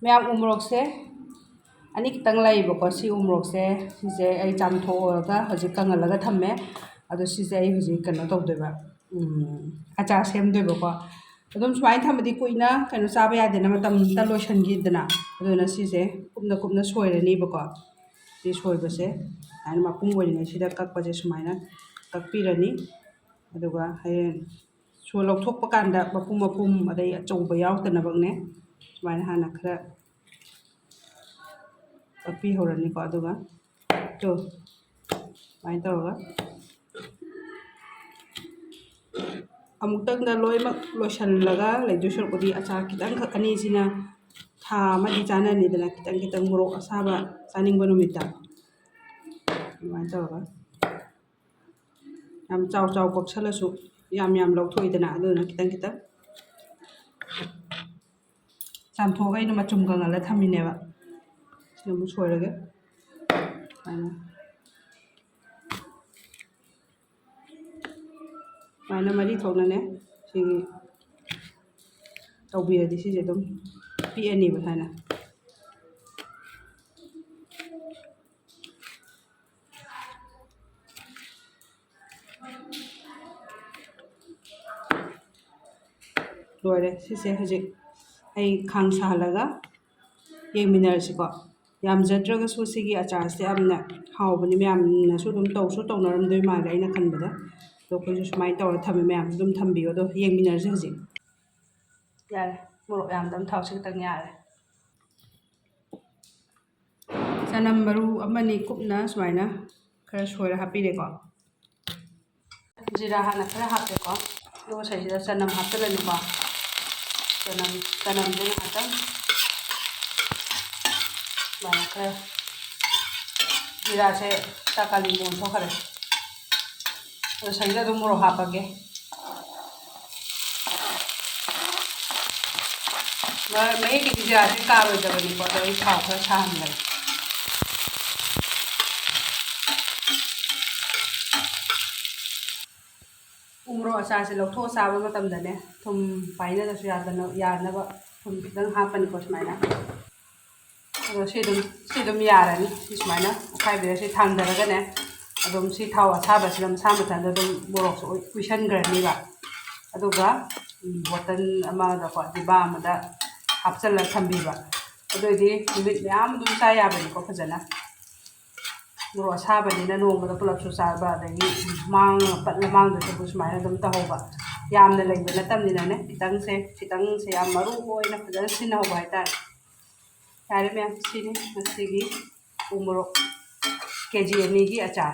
ma'am उमरोक से अनी खितंग लाइबको सी उमरोक से सिसे आई चामथोगा हजिक कंगलगा थम्मे अदो सिसे आई हजिक कनो तौदेबा अचार सेमदेबको अदुम सुमाय थम्बदी कुइना कनो चाबा यादेना मतम ता लोइसनगिदना अदुना सिसे कुपना कुपना सोइरनीबको सि सोइबसे आइन मपुंग ओइने सिदा कक्पजे सुमायना कक्पिरनी अदुगा हयेन सो लौथोकपा कांदा मपुम मपुम अदई अचौबा यावतनबगने सुमायना हाना खरा कपी होरनीको अदुगा तो माइन तौरगा अमुक्तंगदा लोइमक लोइसनलगा लेदु सरपदी अचार खितंग खक अनीसिना था अमदि चाननीदना खितंग खितंग मोरोक असाबा चानिंगबा नुमिता माइन तौरगा याम चाव चाव पक्सलसु याम लौथोइदना अदुना खितंग खितंग चामथोगा इन मचुम कंगला थमिनेबा सिनमु सोइरगे माइना मरी थोनने सिगी तौबिरदी सिजे दम पीएनी बताना लोरे सिसे हजिक आई खांग सालगा येमिनरसिको याम जद्रगसु सिगी अचारसे यामना हावबनी मैमनासु दुम तौसु तौनरमदोय माले आइना खनबदा तो कोइसु सुमाय तौर थमे मैम दुम थम्बियो दो येमिनरसे हजिक यारे मोरोक याम दम थावसे खतंग यारे चनम मरु अमनी कुपना सुमायना खरा सोइरा हापिरेको जीरा हाना खरा हापेको दो सैसिदा चनम हापतलनिको चनम दे हातम बाना खरा जीरा से तकाली मोन थोखरे तो सैसिदा दो मोरोक हापगे मैं कि जीरा से कारोइदबनिको तो आई थाव खरा साहनगरे उमरो अचार से लौथो चाबा मतमदने थुम पाइनदसु यादनबा थुम खितंग हापनिको सुमायना अदो सिदुम यारनी सुमायना उखाइबिरसे थांदरगने अदुम सि थाव असाबसिना मसा मथांदा दुम मोरोकसु उइसनग्रनिबा अदुगा बोतल अमादको दिबा अमदा हापचल्ला थम्बिबा अदोइदि निमिट मयाम दुम चा याबनिको फजना मोरोक असाबनिना नोंबदा पुलपसु चाबा अदगी मांग पटला मांगदसु सुमायना दुम तहौबा यामना लैबा नतमनिनाने खितंगसे याम मरु ओइना फजना सिनहौबा हाइतारे यारे मैम सिनी मसिगी उमरोक केजी अनीगी अचार